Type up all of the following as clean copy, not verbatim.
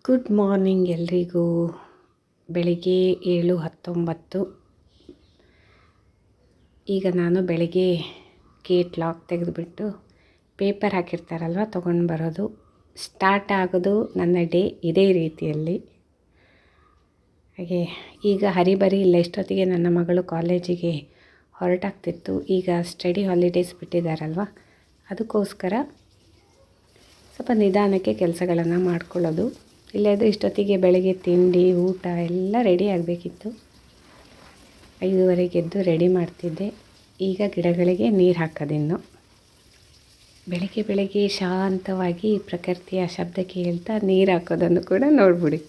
Good morning ಎಲ್ರಿಗೂ. ಬೆಳಿಗ್ಗೆ 7:19. ಈಗ ನಾನು ಬೆಳಿಗ್ಗೆ ಗೇಟ್ ಲಾಕ್ ತೆಗೆದುಬಿಟ್ಟು ಪೇಪರ್ ಹಾಕಿರ್ತಾರಲ್ವ ತೊಗೊಂಡು ಬರೋದು ಸ್ಟಾರ್ಟ್ ಆಗೋದು ನನ್ನ ಡೇ ಇದೇ ರೀತಿಯಲ್ಲಿ. ಹಾಗೆ ಈಗ ಹರಿಬರಿ ಇಲ್ಲ, ಇಷ್ಟೊತ್ತಿಗೆ ನನ್ನ ಮಗಳು ಕಾಲೇಜಿಗೆ ಹೊರಟಾಗ್ತಿತ್ತು. ಈಗ ಸ್ಟಡಿ ಹಾಲಿಡೇಸ್ ಬಿಟ್ಟಿದ್ದಾರಲ್ವ, ಅದಕ್ಕೋಸ್ಕರ ಸ್ವಲ್ಪ ನಿಧಾನಕ್ಕೆ ಕೆಲಸಗಳನ್ನು ಮಾಡ್ಕೊಳ್ಳೋದು. ಇಲ್ಲದ್ರೆ ಇಷ್ಟೊತ್ತಿಗೆ ಬೆಳಗ್ಗೆ ತಿಂಡಿ ಊಟ ಎಲ್ಲ ರೆಡಿ ಆಗಬೇಕಿತ್ತು. 5:30 ಎದ್ದು ರೆಡಿ ಮಾಡ್ತಿದ್ದೆ. ಈಗ ಗಿಡಗಳಿಗೆ ನೀರು ಹಾಕೋದಿನ್ನು. ಬೆಳಗ್ಗೆ ಶಾಂತವಾಗಿ ಪ್ರಕೃತಿಯ ಶಬ್ದ ಕೇಳ್ತಾ ನೀರು ಹಾಕೋದನ್ನು ಕೂಡ ನೋಡ್ಬಿಡಿ.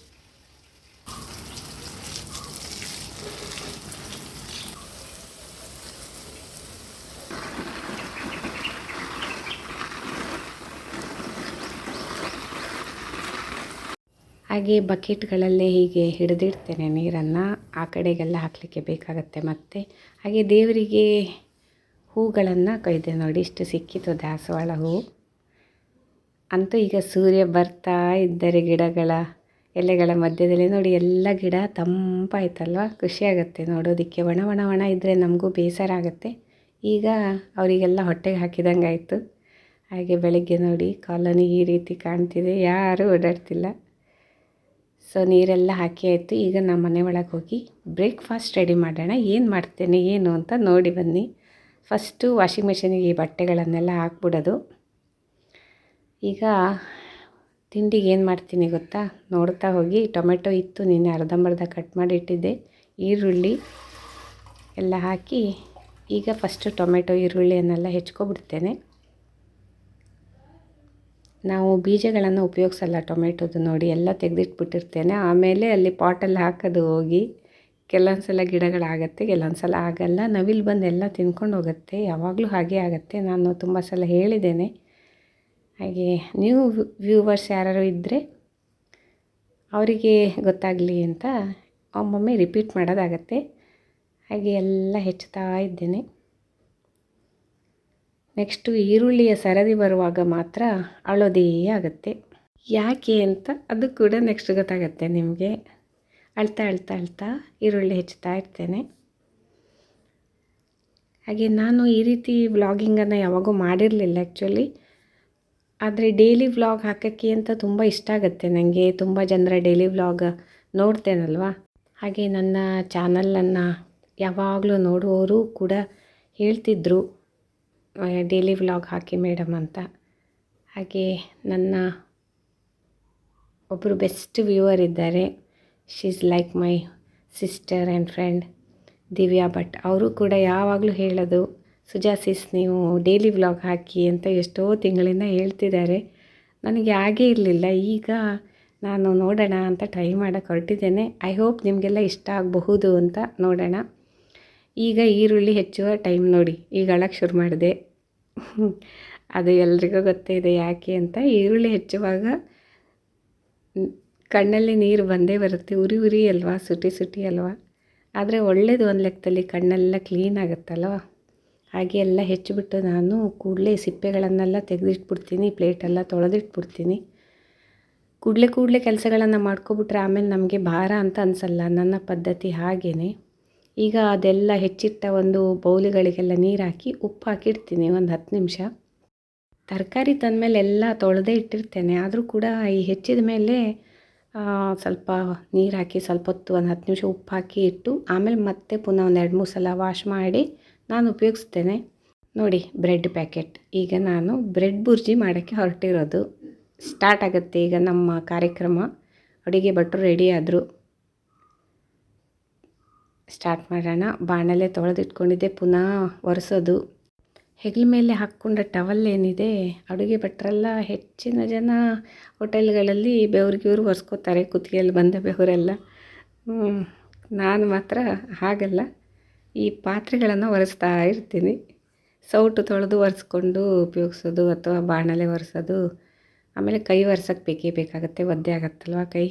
ಹಾಗೆ ಬಕೆಟ್ಗಳಲ್ಲೇ ಹೀಗೆ ಹಿಡಿದಿಡ್ತೇನೆ ನೀರನ್ನು, ಆ ಕಡೆಗೆಲ್ಲ ಹಾಕಲಿಕ್ಕೆ ಬೇಕಾಗತ್ತೆ. ಮತ್ತು ಹಾಗೆ ದೇವರಿಗೆ ಹೂಗಳನ್ನು ಕೊಯ್ದೆ ನೋಡಿ, ಇಷ್ಟು ಸಿಕ್ಕಿತು ದಾಸವಾಳ ಹೂವು. ಅಂತೂ ಈಗ ಸೂರ್ಯ ಬರ್ತಾ ಇದ್ದರೆ ಗಿಡಗಳ ಎಲೆಗಳ ಮಧ್ಯದಲ್ಲಿ ನೋಡಿ ಎಲ್ಲ ಗಿಡ ತಂಪಾಯ್ತಲ್ವ, ಖುಷಿಯಾಗುತ್ತೆ ನೋಡೋದಕ್ಕೆ. ಒಣ ಇದ್ದರೆ ನಮಗೂ ಬೇಸರ ಆಗುತ್ತೆ. ಈಗ ಅವರಿಗೆಲ್ಲ ಹೊಟ್ಟೆಗೆ ಹಾಕಿದಂಗೆ ಆಯಿತು. ಹಾಗೆ ಬೆಳಗ್ಗೆ ನೋಡಿ ಕಾಲೋನಿ ಈ ರೀತಿ ಕಾಣ್ತಿದೆ, ಯಾರೂ ಓಡಾಡ್ತಿಲ್ಲ. ಸೊ ನೀರೆಲ್ಲ ಹಾಕಿ ಆಯಿತು. ಈಗ ನಮ್ಮ ಮನೆ ಒಳಗೆ ಹೋಗಿ ಬ್ರೇಕ್ಫಾಸ್ಟ್ ರೆಡಿ ಮಾಡೋಣ. ಏನು ಮಾಡ್ತೇನೆ ಏನು ಅಂತ ನೋಡಿ ಬನ್ನಿ. ಫಸ್ಟು ವಾಷಿಂಗ್ ಮಿಷಿನಿಗೆ ಈ ಬಟ್ಟೆಗಳನ್ನೆಲ್ಲ ಹಾಕ್ಬಿಡೋದು. ಈಗ ತಿಂಡಿಗೆ ಏನು ಮಾಡ್ತೀನಿ ಗೊತ್ತಾ, ನೋಡ್ತಾ ಹೋಗಿ. ಟೊಮೆಟೊ ಇತ್ತು, ನಿನ್ನೆ ಅರ್ಧಂಬರ್ಧ ಕಟ್ ಮಾಡಿ ಇಟ್ಟಿದ್ದೆ. ಈರುಳ್ಳಿ ಎಲ್ಲ ಹಾಕಿ ಈಗ ಫಸ್ಟು ಟೊಮೆಟೊ ಈರುಳ್ಳಿಯನ್ನೆಲ್ಲ ಹೆಚ್ಕೊಬಿಡ್ತೇನೆ. ನಾವು ಬೀಜಗಳನ್ನು ಉಪಯೋಗಿಸಲ್ಲ ಟೊಮೆಟೊದು ನೋಡಿ, ಎಲ್ಲ ತೆಗೆದಿಟ್ಬಿಟ್ಟಿರ್ತೇನೆ. ಆಮೇಲೆ ಅಲ್ಲಿ ಪಾಟಲ್ಲಿ ಹಾಕೋದು ಹೋಗಿ ಕೆಲವೊಂದು ಸಲ ಗಿಡಗಳಾಗತ್ತೆ, ಕೆಲವೊಂದು ಸಲ ಆಗಲ್ಲ. ನವಿಲು ಬಂದು ಎಲ್ಲ ತಿನ್ಕೊಂಡು ಹೋಗುತ್ತೆ, ಯಾವಾಗಲೂ ಹಾಗೆ ಆಗುತ್ತೆ. ನಾನು ತುಂಬ ಸಲ ಹೇಳಿದ್ದೇನೆ. ಹಾಗೆ ನೀವು ವ್ಯೂವರ್ಸ್ ಯಾರು ಇದ್ದರೆ ಅವರಿಗೆ ಗೊತ್ತಾಗಲಿ ಅಂತ ಒಮ್ಮೊಮ್ಮೆ ರಿಪೀಟ್ ಮಾಡೋದಾಗತ್ತೆ. ಹಾಗೆ ಎಲ್ಲ ಹೆಚ್ಚುತ್ತಾ ಇದ್ದೇನೆ. ನೆಕ್ಸ್ಟು ಈರುಳ್ಳಿಯ ಸರದಿ ಬರುವಾಗ ಮಾತ್ರ ಅಳೋದೇ ಆಗುತ್ತೆ. ಯಾಕೆ ಅಂತ ಅದು ಕೂಡ ನೆಕ್ಸ್ಟ್ ಗೊತ್ತಾಗತ್ತೆ ನಿಮಗೆ. ಅಳ್ತಾ ಈರುಳ್ಳಿ ಹೆಚ್ಚುತ್ತಾ ಇರ್ತೇನೆ. ಹಾಗೆ ನಾನು ಈ ರೀತಿ ವ್ಲಾಗಿಂಗನ್ನು ಯಾವಾಗೂ ಮಾಡಿರಲಿಲ್ಲ ಆ್ಯಕ್ಚುಲಿ. ಆದರೆ ಡೈಲಿ ವ್ಲಾಗ್ ಹಾಕೋಕ್ಕೆ ಅಂತ ತುಂಬ ಇಷ್ಟ ಆಗುತ್ತೆ ನನಗೆ. ತುಂಬ ಜನರ ಡೈಲಿ ವ್ಲಾಗ್ ನೋಡ್ತೇನಲ್ವ, ಹಾಗೆ ನನ್ನ ಚಾನಲನ್ನು ಯಾವಾಗಲೂ ನೋಡುವವರು ಕೂಡ ಹೇಳ್ತಿದ್ರು ಡೈಲಿ ವ್ಲಾಗ್ ಹಾಕಿ ಮೇಡಮ್ ಅಂತ. ಹಾಗೆ ನನ್ನ ಒಬ್ಬರು ಬೆಸ್ಟ್ ವ್ಯೂವರ್ ಇದ್ದಾರೆ, she is like my sister and friend, Divya Bhat. ಅವರು ಕೂಡ ಯಾವಾಗಲೂ ಹೇಳೋದು, ಸುಜಾಸಿಸ್ ನೀವು ಡೈಲಿ ವ್ಲಾಗ್ ಹಾಕಿ ಅಂತ ಎಷ್ಟೋ ತಿಂಗಳಿಂದ ಹೇಳ್ತಿದ್ದಾರೆ. ನನಗೆ ಆಗೇ ಇರಲಿಲ್ಲ. ಈಗ ನಾನು ನೋಡೋಣ ಅಂತ ಟ್ರೈ ಮಾಡೋಕ್ಕೆ ಹೊರಟಿದ್ದೇನೆ. ಐ ಹೋಪ್ ನಿಮಗೆಲ್ಲ ಇಷ್ಟ ಆಗಬಹುದು ಅಂತ. ನೋಡೋಣ. ಈಗ ಈರುಳ್ಳಿ ಹೆಚ್ಚುವ ಟೈಮ್ ನೋಡಿ, ಈಗ ಅಳಕ್ಕೆ ಶುರು ಮಾಡಿದೆ. ಅದು ಎಲ್ರಿಗೂ ಗೊತ್ತೇ ಇದೆ ಯಾಕೆ ಅಂತ. ಈರುಳ್ಳಿ ಹೆಚ್ಚುವಾಗ ಕಣ್ಣಲ್ಲಿ ನೀರು ಬಂದೇ ಬರುತ್ತೆ. ಉರಿ ಅಲ್ವಾ, ಸುಟಿ ಅಲ್ವಾ. ಆದರೆ ಒಳ್ಳೇದು ಒಂದು ಲೆಕ್ಕದಲ್ಲಿ, ಕಣ್ಣೆಲ್ಲ ಕ್ಲೀನ್ ಆಗುತ್ತಲ್ವ. ಹಾಗೆ ಎಲ್ಲ ಹೆಚ್ಚಿಬಿಟ್ಟು ನಾನು ಕೂಡಲೇ ಸಿಪ್ಪೆಗಳನ್ನೆಲ್ಲ ತೆಗೆದಿಟ್ಬಿಡ್ತೀನಿ, ಪ್ಲೇಟೆಲ್ಲ ತೊಳೆದಿಟ್ಬಿಡ್ತೀನಿ. ಕೂಡಲೇ ಕೆಲಸಗಳನ್ನು ಮಾಡ್ಕೊಬಿಟ್ರೆ ಆಮೇಲೆ ನಮಗೆ ಭಾರ ಅಂತ ಅನಿಸಲ್ಲ. ನನ್ನ ಪದ್ಧತಿ ಹಾಗೇ. ಈಗ ಅದೆಲ್ಲ ಹೆಚ್ಚಿಟ್ಟ ಒಂದು ಬೌಲುಗಳಿಗೆಲ್ಲ ನೀರು ಹಾಕಿ ಉಪ್ಪು ಹಾಕಿಡ್ತೀನಿ ಒಂದು 10 ನಿಮಿಷ. ತರಕಾರಿ ತಂದಮೇಲೆ ಎಲ್ಲ ತೊಳೆದೇ ಇಟ್ಟಿರ್ತೇನೆ. ಆದರೂ ಕೂಡ ಈ ಹೆಚ್ಚಿದ ಮೇಲೆ ಸ್ವಲ್ಪ ನೀರು ಹಾಕಿ ಸ್ವಲ್ಪ ಹೊತ್ತು ಒಂದು 10 ನಿಮಿಷ ಉಪ್ಪು ಹಾಕಿ ಇಟ್ಟು ಆಮೇಲೆ ಮತ್ತೆ ಪುನಃ ಒಂದು 2-3 ಸಲ ವಾಶ್ ಮಾಡಿ ನಾನು ಉಪಯೋಗಿಸ್ತೇನೆ. ನೋಡಿ ಬ್ರೆಡ್ ಪ್ಯಾಕೆಟ್. ಈಗ ನಾನು ಬ್ರೆಡ್ ಬುರ್ಜಿ ಮಾಡೋಕ್ಕೆ ಹೊರಟಿರೋದು. ಸ್ಟಾರ್ಟ್ ಆಗುತ್ತೆ ಈಗ ನಮ್ಮ ಕಾರ್ಯಕ್ರಮ. ಅಡುಗೆ ಭಟ್ರು ರೆಡಿ ಆದರು, ಸ್ಟಾರ್ಟ್ ಮಾಡೋಣ. ಬಾಣಲೆ ತೊಳೆದಿಟ್ಕೊಂಡಿದ್ದೆ, ಪುನಃ ಒರೆಸೋದು. ಹೆಗಲ ಮೇಲೆ ಹಾಕ್ಕೊಂಡ ಟವಲ್ ಏನಿದೆ, ಅಡುಗೆ ಭಟ್ರೆಲ್ಲ ಹೆಚ್ಚಿನ ಜನ ಹೋಟೆಲ್ಗಳಲ್ಲಿ ಬೆವ್ರಿಗಿವ್ರು ಒರೆಸ್ಕೋತಾರೆ, ಕುತ್ತಿಗೆಯಲ್ಲಿ ಬಂದ ಬೆವರೆಲ್ಲ. ನಾನು ಮಾತ್ರ ಹಾಗಲ್ಲ, ಈ ಪಾತ್ರೆಗಳನ್ನು ಒರೆಸ್ತಾ ಇರ್ತೀನಿ. ಸೌಟು ತೊಳೆದು ಒರೆಸ್ಕೊಂಡು ಉಪಯೋಗಿಸೋದು ಅಥವಾ ಬಾಣಲೆ ಒರೆಸೋದು. ಆಮೇಲೆ ಕೈ ಒರೆಸೋಕ್ಕೆ ಬೇಕೇ ಬೇಕಾಗುತ್ತೆ, ಒದ್ದೆ ಆಗುತ್ತಲ್ವ ಕೈ.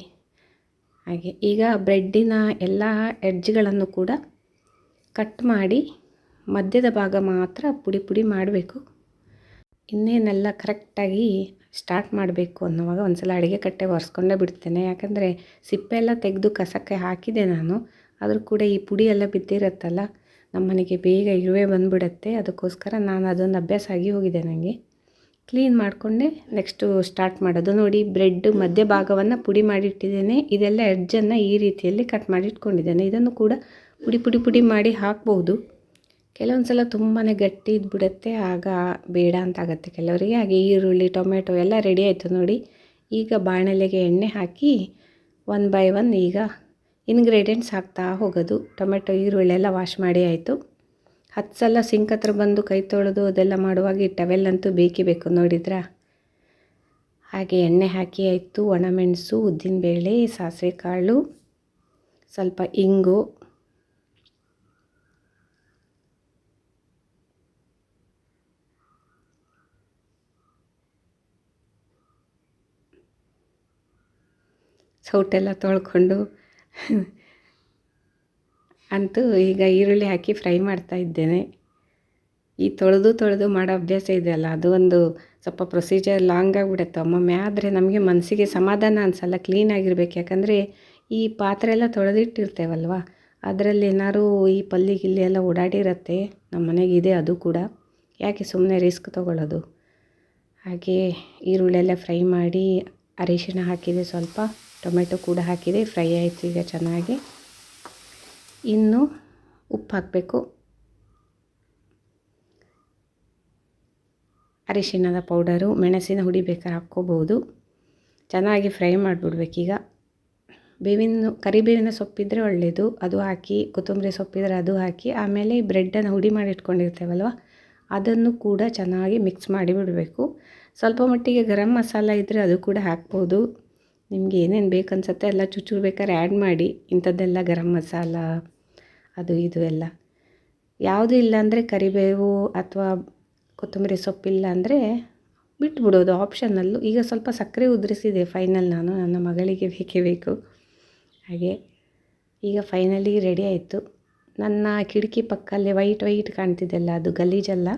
ಹಾಗೆ ಈಗ ಬ್ರೆಡ್ಡಿನ ಎಲ್ಲ ಎಡ್ಜ್ಗಳನ್ನು ಕೂಡ ಕಟ್ ಮಾಡಿ ಮಧ್ಯದ ಭಾಗ ಮಾತ್ರ ಪುಡಿ ಮಾಡಬೇಕು. ಇನ್ನೇನೆಲ್ಲ ಕರೆಕ್ಟಾಗಿ ಸ್ಟಾರ್ಟ್ ಮಾಡಬೇಕು ಅನ್ನೋವಾಗ ಒಂದು ಸಲ ಅಡುಗೆ ಕಟ್ಟೆ ಒರೆಸ್ಕೊಂಡೇ ಬಿಡ್ತೇನೆ. ಯಾಕಂದರೆ ಸಿಪ್ಪೆ ಎಲ್ಲ ತೆಗೆದು ಕಸಕ್ಕೆ ಹಾಕಿದೆ ನಾನು. ಆದರೂ ಕೂಡ ಈ ಪುಡಿ ಎಲ್ಲ ಬಿದ್ದಿರುತ್ತಲ್ಲ, ನಮ್ಮ ಮನೆಗೆ ಬೇಗ ಇರುವೆ ಬಂದುಬಿಡತ್ತೆ. ಅದಕ್ಕೋಸ್ಕರ ನಾನು ಅದೊಂದು ಅಭ್ಯಾಸ ಆಗಿ ಹೋಗಿದೆ ನನಗೆ. ಕ್ಲೀನ್ ಮಾಡಿಕೊಂಡೆ ನೆಕ್ಸ್ಟು ಸ್ಟಾರ್ಟ್ ಮಾಡೋದು. ನೋಡಿ, ಬ್ರೆಡ್ ಮಧ್ಯ ಭಾಗವನ್ನು ಪುಡಿ ಮಾಡಿಟ್ಟಿದ್ದೇನೆ. ಇದೆಲ್ಲ ಎಡ್ಜನ್ನು ಈ ರೀತಿಯಲ್ಲಿ ಕಟ್ ಮಾಡಿ ಇಟ್ಕೊಂಡಿದ್ದೇನೆ. ಇದನ್ನು ಕೂಡ ಪುಡಿ ಮಾಡಿ ಹಾಕ್ಬೋದು. ಕೆಲವೊಂದು ಸಲ ತುಂಬಾ ಗಟ್ಟಿ ಇದ್ಬಿಡುತ್ತೆ, ಆಗ ಬೇಡ ಅಂತ ಆಗುತ್ತೆ ಕೆಲವರಿಗೆ. ಹಾಗೆ ಈರುಳ್ಳಿ, ಟೊಮೆಟೊ ಎಲ್ಲ ರೆಡಿ ಆಯಿತು ನೋಡಿ. ಈಗ ಬಾಣಲೆಗೆ ಎಣ್ಣೆ ಹಾಕಿ 1 by 1 ಈಗ ಇಂಗ್ರೀಡಿಯೆಂಟ್ಸ್ ಹಾಕ್ತಾ ಹೋಗೋದು. ಟೊಮೆಟೊ, ಈರುಳ್ಳಿ ಎಲ್ಲ ವಾಶ್ ಮಾಡಿ ಆಯಿತು. 10 ಸಲ ಸಿಂಕ್ ಹತ್ರ ಬಂದು ಕೈ ತೊಳೆದು ಅದೆಲ್ಲ ಮಾಡುವಾಗ ಈ ಟವೆಲ್ಲಂತೂ ಬೇಕೇ ಬೇಕು, ನೋಡಿದ್ರಾ. ಹಾಗೆ ಎಣ್ಣೆ ಹಾಕಿ ಆಯಿತು. ಒಣಮೆಣಸು, ಉದ್ದಿನಬೇಳೆ, ಸಾಸಿವೆ ಕಾಳು, ಸ್ವಲ್ಪ ಇಂಗು, ಸೌಟೆಲ್ಲ ತೊಳ್ಕೊಂಡು ಅಂತೂ ಈಗ ಈರುಳ್ಳಿ ಹಾಕಿ ಫ್ರೈ ಮಾಡ್ತಾ ಇದ್ದೇನೆ. ಈ ತೊಳೆದು ಮಾಡೋ ಅಭ್ಯಾಸ ಇದೆಯಲ್ಲ, ಅದು ಒಂದು ಸ್ವಲ್ಪ ಪ್ರೊಸೀಜರ್ ಲಾಂಗ್ ಆಗಿಬಿಡುತ್ತೆ ಒಮ್ಮೊಮ್ಮೆ. ಆದರೆ ನಮಗೆ ಮನಸ್ಸಿಗೆ ಸಮಾಧಾನ ಅನಿಸಲ್ಲ, ಕ್ಲೀನಾಗಿರ್ಬೇಕು. ಯಾಕಂದರೆ ಈ ಪಾತ್ರೆ ಎಲ್ಲ ತೊಳೆದಿಟ್ಟಿರ್ತೇವಲ್ವ, ಅದರಲ್ಲಿ ಏನಾದ್ರು ಈ ಪಲ್ಲಿ ಗಿಲ್ಲಿ ಎಲ್ಲ ಓಡಾಡಿರುತ್ತೆ. ನಮ್ಮ ಮನೆಗಿದೆ ಅದು ಕೂಡ, ಯಾಕೆ ಸುಮ್ಮನೆ ರಿಸ್ಕ್ ತೊಗೊಳ್ಳೋದು. ಹಾಗೆ ಈರುಳ್ಳಿ ಎಲ್ಲ ಫ್ರೈ ಮಾಡಿ ಅರಿಶಿಣ ಹಾಕಿದೆ, ಸ್ವಲ್ಪ ಟೊಮೆಟೊ ಕೂಡ ಹಾಕಿದೆ. ಫ್ರೈ ಆಯಿತು ಈಗ ಚೆನ್ನಾಗಿ. ಇನ್ನು ಉಪ್ಪು ಹಾಕಬೇಕು, ಅರಿಶಿಣದ ಪೌಡರು, ಮೆಣಸಿನ ಹುಡಿ ಬೇಕಾದ್ರೆ ಹಾಕ್ಕೋಬೋದು. ಚೆನ್ನಾಗಿ ಫ್ರೈ ಮಾಡಿಬಿಡ್ಬೇಕೀಗ. ಕರಿಬೇವಿನ ಸೊಪ್ಪಿದ್ರೆ ಒಳ್ಳೆಯದು, ಅದು ಹಾಕಿ. ಕೊತ್ತಂಬರಿ ಸೊಪ್ಪಿದ್ರೆ ಅದು ಹಾಕಿ. ಆಮೇಲೆ ಈ ಬ್ರೆಡ್ಡನ್ನು ಹುಡಿ ಮಾಡಿ ಇಟ್ಕೊಂಡಿರ್ತೇವಲ್ವ, ಅದನ್ನು ಕೂಡ ಚೆನ್ನಾಗಿ ಮಿಕ್ಸ್ ಮಾಡಿ ಬಿಡಬೇಕು. ಸ್ವಲ್ಪ ಮಟ್ಟಿಗೆ ಗರಂ ಮಸಾಲ ಇದ್ದರೆ ಅದು ಕೂಡ ಹಾಕ್ಬೋದು. ನಿಮಗೆ ಏನೇನು ಬೇಕನ್ಸುತ್ತೆ ಎಲ್ಲ ಚೂರು ಬೇಕಾದ್ರೆ ಆ್ಯಡ್ ಮಾಡಿ. ಇಂಥದ್ದೆಲ್ಲ ಗರಂ ಮಸಾಲ ಅದು ಇದು ಎಲ್ಲ ಯಾವುದೂ ಇಲ್ಲ ಅಂದರೆ, ಕರಿಬೇವು ಅಥವಾ ಕೊತ್ತಂಬರಿ ಸೊಪ್ಪಿಲ್ಲ ಅಂದರೆ ಬಿಟ್ಬಿಡೋದು, ಆಪ್ಷನಲ್ಲು. ಈಗ ಸ್ವಲ್ಪ ಸಕ್ಕರೆ ಉದುರಿಸಿದೆ ಫೈನಲ್, ನಾನು ನನ್ನ ಮಗಳಿಗೆ ಬೇಕೇ ಬೇಕು. ಹಾಗೆ ಈಗ ಫೈನಲಿ ರೆಡಿ ಆಯಿತು. ನನ್ನ ಕಿಟಕಿ ಪಕ್ಕಲ್ಲೇ ವೈಟ್ ಕಾಣ್ತಿದ್ದೆಲ್ಲ, ಅದು ಗಲೀಜಲ್ಲ.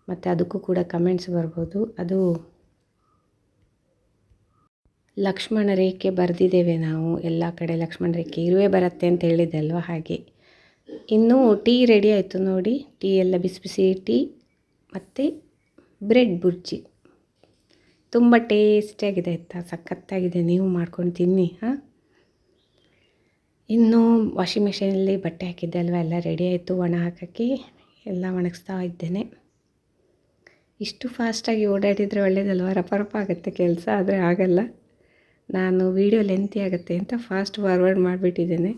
ಮತ್ತು ಅದಕ್ಕೂ ಕೂಡ ಕಮೆಂಟ್ಸ್ ಬರ್ಬೋದು. ಅದು ಲಕ್ಷ್ಮಣ ರೇಖೆ ಬರೆದಿದ್ದೇವೆ ನಾವು ಎಲ್ಲ ಕಡೆ. ಲಕ್ಷ್ಮಣ ರೇಖೆ ಇರುವೆ ಬರುತ್ತೆ ಅಂತ ಹೇಳಿದೆ ಅಲ್ವ, ಹಾಗೆ. ಇನ್ನು ಟೀ ರೆಡಿ ಆಯಿತು ನೋಡಿ. ಟೀ ಎಲ್ಲ ಬಿಸಿ ಬಿಸಿ ಟೀ ಮತ್ತು ಬ್ರೆಡ್ ಬುರ್ಜಿ ತುಂಬ ಟೇಸ್ಟಿಯಾಗಿದೆ ಆಯಿತಾ, ಸಖತ್ತಾಗಿದೆ. ನೀವು ಮಾಡ್ಕೊಂಡು ತಿನ್ನಿ. ಇನ್ನು ವಾಷಿಂಗ್ ಮಿಷಿನಲ್ಲಿ ಬಟ್ಟೆ ಹಾಕಿದ್ದೆ ಅಲ್ವ, ಎಲ್ಲ ರೆಡಿ ಆಯಿತು. ಒಣ ಹಾಕೋಕ್ಕೆ ಎಲ್ಲ ಒಣಗಿಸ್ತಾ ಇದ್ದೇನೆ. ಇಷ್ಟು ಫಾಸ್ಟಾಗಿ ಓಡಾಡಿದರೆ ಒಳ್ಳೇದಲ್ವ, ರಪ ಆಗುತ್ತೆ ಕೆಲಸ. ಆದರೆ ಆಗಲ್ಲ, ನಾನು ವಿಡಿಯೋ ಲೆಂತಿ ಆಗುತ್ತೆ ಅಂತ ಫಾಸ್ಟ್ ಫಾರ್ವರ್ಡ್ ಮಾಡಿಬಿಟ್ಟಿದ್ದೇನೆ.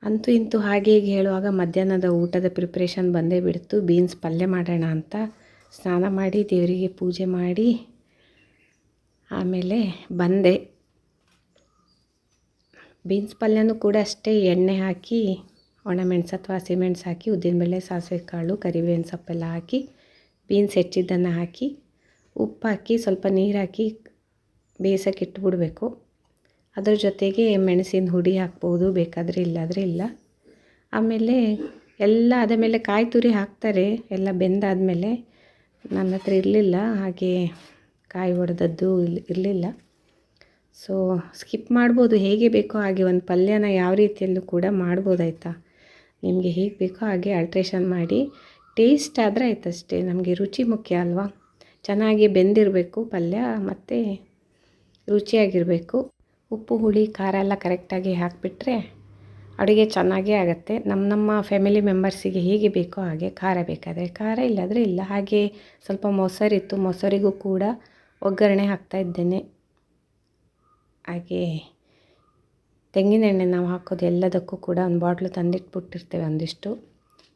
ಅಂತೂ ಇಂತೂ ಹಾಗೆ ಹೀಗೆ ಹೇಳುವಾಗ ಮಧ್ಯಾಹ್ನದ ಊಟದ ಪ್ರಿಪ್ರೇಷನ್ ಬಂದೇ ಬಿಡ್ತು. ಬೀನ್ಸ್ ಪಲ್ಯ ಮಾಡೋಣ ಅಂತ ಸ್ನಾನ ಮಾಡಿ ದೇವರಿಗೆ ಪೂಜೆ ಮಾಡಿ ಆಮೇಲೆ ಬಂದೆ. ಬೀನ್ಸ್ ಪಲ್ಯನೂ ಕೂಡ ಅಷ್ಟೇ, ಎಣ್ಣೆ ಹಾಕಿ ಒಣಮೆಣಸು ಅಥವಾ ಹಸಿಮೆಣಸು ಹಾಕಿ, ಉದ್ದಿನಬೇಳೆ, ಸಾಸಿವೆ ಕಾಳು, ಕರಿಬೇವಿನ ಸೊಪ್ಪೆಲ್ಲ ಹಾಕಿ, ಬೀನ್ಸ್ ಹೆಚ್ಚಿದ್ದನ್ನು ಹಾಕಿ, ಉಪ್ಪು ಹಾಕಿ, ಸ್ವಲ್ಪ ನೀರು ಹಾಕಿ ಬೇಯಿಸೋಕೆ ಇಟ್ಬಿಡಬೇಕು. ಅದ್ರ ಜೊತೆಗೆ ಮೆಣಸಿನ ಹುಡಿ ಹಾಕ್ಬೋದು ಬೇಕಾದರೆ, ಇಲ್ಲಾದರೆ ಇಲ್ಲ. ಆಮೇಲೆ ಎಲ್ಲ ಆದ ಮೇಲೆ ಕಾಯಿ ತುರಿ ಹಾಕ್ತಾರೆ ಎಲ್ಲ ಬೆಂದಾದಮೇಲೆ. ನನ್ನ ಹತ್ರ ಇರಲಿಲ್ಲ, ಹಾಗೆ ಕಾಯಿ ಒಡೆದದ್ದು ಇರಲಿಲ್ಲ. ಸೊ ಸ್ಕಿಪ್ ಮಾಡ್ಬೋದು, ಹೇಗೆ ಬೇಕೋ ಹಾಗೆ. ಒಂದು ಪಲ್ಯನ ಯಾವ ರೀತಿಯಲ್ಲೂ ಕೂಡ ಮಾಡ್ಬೋದಾಯ್ತಾ. ನಿಮಗೆ ಹೇಗೆ ಬೇಕೋ ಹಾಗೆ ಆಲ್ಟ್ರೇಷನ್ ಮಾಡಿ. ಟೇಸ್ಟ್ ಆದರೆ ಆಯ್ತಷ್ಟೇ, ನಮಗೆ ರುಚಿ ಮುಖ್ಯ ಅಲ್ವಾ. ಚೆನ್ನಾಗಿ ಬೆಂದಿರಬೇಕು ಪಲ್ಯ, ಮತ್ತು ರುಚಿಯಾಗಿರಬೇಕು. ಉಪ್ಪು, ಹುಳಿ, ಖಾರ ಎಲ್ಲ ಕರೆಕ್ಟಾಗಿ ಹಾಕಿಬಿಟ್ರೆ ಅಡುಗೆ ಚೆನ್ನಾಗೇ ಆಗುತ್ತೆ. ನಮ್ಮ ಫ್ಯಾಮಿಲಿ ಮೆಂಬರ್ಸಿಗೆ ಹೇಗೆ ಬೇಕೋ ಹಾಗೆ. ಖಾರ ಬೇಕಾದರೆ ಖಾರ, ಇಲ್ಲಾದರೆ ಇಲ್ಲ. ಹಾಗೆ ಸ್ವಲ್ಪ ಮೊಸರಿತ್ತು, ಮೊಸರಿಗೂ ಕೂಡ ಒಗ್ಗರಣೆ ಹಾಕ್ತಾಯಿದ್ದೇನೆ. ಹಾಗೆ ತೆಂಗಿನೆಣ್ಣೆ ನಾವು ಹಾಕೋದು ಎಲ್ಲದಕ್ಕೂ ಕೂಡ ಒಂದು ಬಾಟ್ಲು ತಂದಿಟ್ಬಿಟ್ಟಿರ್ತೇವೆ ಒಂದಿಷ್ಟು.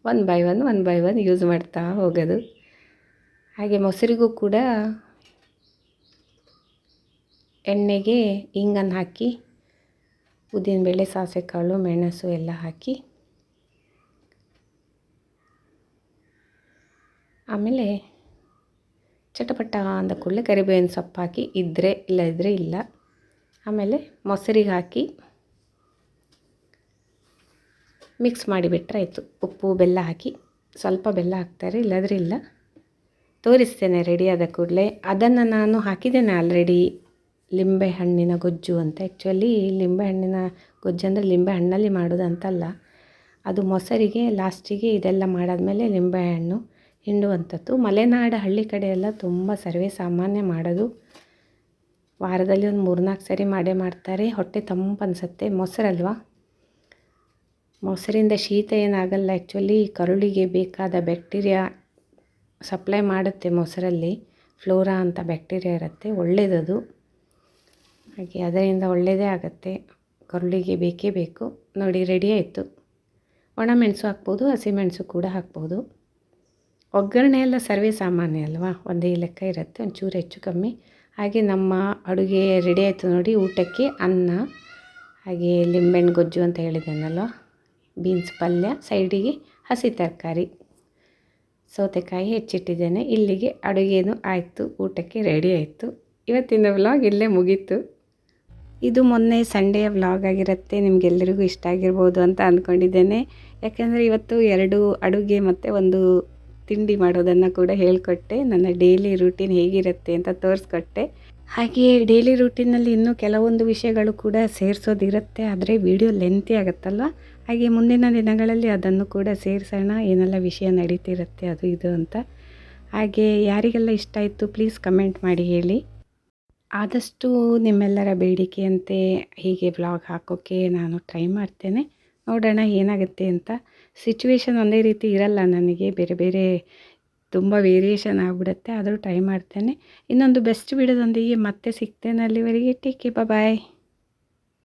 1 by 1 ಯೂಸ್ ಮಾಡ್ತಾ ಹೋಗೋದು. ಹಾಗೆ ಮೊಸರಿಗೂ ಕೂಡ ಎಣ್ಣೆಗೆ ಇಂಗನ್ನು ಹಾಕಿ, ಉದ್ದಿನಬೇಳೆ, ಸಾಸಿವೆ ಕಾಳು, ಮೆಣಸು ಎಲ್ಲ ಹಾಕಿ, ಆಮೇಲೆ ಚಟಪಟ ಅಂದ ಕೂಡಲೇ ಕರಿಬೇವಿನ ಸೊಪ್ಪು ಹಾಕಿ, ಇದ್ದರೆ ಇಲ್ಲದಿದ್ದರೆ ಇಲ್ಲ. ಆಮೇಲೆ ಮೊಸರಿಗೆ ಹಾಕಿ ಮಿಕ್ಸ್ ಮಾಡಿಬಿಟ್ರೆ ಆಯಿತು. ಉಪ್ಪು ಬೆಲ್ಲ ಹಾಕಿ, ಸ್ವಲ್ಪ ಬೆಲ್ಲ ಹಾಕ್ತಾರೆ, ಇಲ್ಲದ್ರೆ ಇಲ್ಲ. ತೋರಿಸ್ತೇನೆ ರೆಡಿಯಾದ ಕೂಡಲೇ. ಅದನ್ನು ನಾನು ಹಾಕಿದ್ದೇನೆ ಆಲ್ರೆಡಿ, ಲಿಂಬೆಹಣ್ಣಿನ ಗೊಜ್ಜು ಅಂತ. ಆ್ಯಕ್ಚುಲಿ ಲಿಂಬೆಹಣ್ಣಿನ ಗೊಜ್ಜು ಅಂದರೆ ಲಿಂಬೆಹಣ್ಣಲ್ಲಿ ಮಾಡೋದಂತಲ್ಲ, ಅದು ಮೊಸರಿಗೆ ಲಾಸ್ಟಿಗೆ ಇದೆಲ್ಲ ಮಾಡಾದಮೇಲೆ ಲಿಂಬೆಹಣ್ಣು ಹಿಂಡುವಂಥದ್ದು. ಮಲೆನಾಡು ಹಳ್ಳಿ ಕಡೆ ಎಲ್ಲ ತುಂಬ ಸರ್ವೇ ಸಾಮಾನ್ಯ ಮಾಡೋದು. ವಾರದಲ್ಲಿ ಒಂದು 3-4 ಸರಿ ಮಾಡೇ ಮಾಡ್ತಾರೆ. ಹೊಟ್ಟೆ ತಂಪು ಅನಿಸುತ್ತೆ. ಮೊಸರಲ್ವಾ, ಮೊಸರಿಂದ ಶೀತ ಏನಾಗಲ್ಲ. ಆ್ಯಕ್ಚುಲಿ ಕರುಳಿಗೆ ಬೇಕಾದ ಬ್ಯಾಕ್ಟೀರಿಯಾ ಸಪ್ಲೈ ಮಾಡುತ್ತೆ ಮೊಸರಲ್ಲಿ. ಫ್ಲೋರಾ ಅಂತ ಬ್ಯಾಕ್ಟೀರಿಯಾ ಇರುತ್ತೆ, ಒಳ್ಳೆಯದದು. ಹಾಗೆ ಅದರಿಂದ ಒಳ್ಳೆಯದೇ ಆಗುತ್ತೆ, ಕರುಳಿಗೆ ಬೇಕೇ ಬೇಕು. ನೋಡಿ ರೆಡಿ ಆಯಿತು. ಒಣಮೆಣಸು ಹಾಕ್ಬೋದು, ಹಸಿಮೆಣಸು ಕೂಡ ಹಾಕ್ಬೋದು. ಒಗ್ಗರಣೆ ಎಲ್ಲ ಸರ್ವೇ ಸಾಮಾನ್ಯ ಅಲ್ವಾ, ಒಂದೇ ಲೆಕ್ಕ ಇರುತ್ತೆ, ಒಂಚೂರು ಹೆಚ್ಚು ಕಮ್ಮಿ. ಹಾಗೆ ನಮ್ಮ ಅಡುಗೆ ರೆಡಿ ಆಯಿತು ನೋಡಿ. ಊಟಕ್ಕೆ ಅನ್ನ, ಹಾಗೆ ಲಿಂಬೆಹಣ್ಣು ಗೊಜ್ಜು ಅಂತ ಹೇಳಿದ್ದೇನಲ್ವ, ಬೀನ್ಸ್ ಪಲ್ಯ, ಸೈಡಿಗೆ ಹಸಿ ತರಕಾರಿ ಸೌತೆಕಾಯಿ ಹೆಚ್ಚಿಟ್ಟಿದ್ದೇನೆ. ಇಲ್ಲಿಗೆ ಅಡುಗೆನೂ ಆಯಿತು, ಊಟಕ್ಕೆ ರೆಡಿ ಆಯಿತು. ಇವತ್ತಿನ ವ್ಲಾಗ್ ಇಲ್ಲೇ ಮುಗೀತು. ಇದು ಮೊನ್ನೆ ಸಂಡೆಯ ವ್ಲಾಗ್ ಆಗಿರುತ್ತೆ. ನಿಮಗೆಲ್ಲರಿಗೂ ಇಷ್ಟ ಆಗಿರ್ಬೋದು ಅಂತ ಅಂದ್ಕೊಂಡಿದ್ದೇನೆ. ಯಾಕೆಂದರೆ ಇವತ್ತು 2 ಅಡುಗೆ ಮತ್ತು 1 ತಿಂಡಿ ಮಾಡೋದನ್ನು ಕೂಡ ಹೇಳಿಕೊಟ್ಟೆ. ನನ್ನ ಡೈಲಿ ರೂಟೀನ್ ಹೇಗಿರುತ್ತೆ ಅಂತ ತೋರಿಸ್ಕೊಟ್ಟೆ. ಹಾಗೆಯೇ ಡೈಲಿ ರೂಟೀನಲ್ಲಿ ಇನ್ನೂ ಕೆಲವೊಂದು ವಿಷಯಗಳು ಕೂಡ ಸೇರಿಸೋದಿರುತ್ತೆ, ಆದರೆ ವಿಡಿಯೋ ಲೆಂತಿ ಆಗುತ್ತಲ್ವ. ಹಾಗೆ ಮುಂದಿನ ದಿನಗಳಲ್ಲಿ ಅದನ್ನು ಕೂಡ ಸೇರಿಸೋಣ, ಏನೆಲ್ಲ ವಿಷಯ ನಡೀತಿರುತ್ತೆ ಅದು ಇದು ಅಂತ. ಹಾಗೆ ಯಾರಿಗೆಲ್ಲ ಇಷ್ಟ ಆಯಿತು ಪ್ಲೀಸ್ ಕಮೆಂಟ್ ಮಾಡಿ ಹೇಳಿ. ಆದಷ್ಟು ನಿಮ್ಮೆಲ್ಲರ ಬೇಡಿಕೆಯಂತೆ ಹೀಗೆ ವ್ಲಾಗ್ ಹಾಕೋಕ್ಕೆ ನಾನು ಟ್ರೈ ಮಾಡ್ತೇನೆ. ನೋಡೋಣ ಏನಾಗುತ್ತೆ ಅಂತ. ಸಿಚುವೇಶನ್ ಒಂದೇ ರೀತಿ ಇರಲ್ಲ ನನಗೆ, ಬೇರೆ ಬೇರೆ ತುಂಬ ವೇರಿಯೇಷನ್ ಆಗಿಬಿಡುತ್ತೆ. ಆದರೂ ಟ್ರೈ ಮಾಡ್ತೇನೆ. ಇನ್ನೊಂದು ಬೆಸ್ಟ್ ವಿಡಿಯೋದೊಂದಿಗೆ ಮತ್ತೆ ಸಿಗ್ತೇನೆ. ಅಲ್ಲಿವರೆಗೆ ಟೇಕ್ ಕೇರ್, ಬಾಯ್.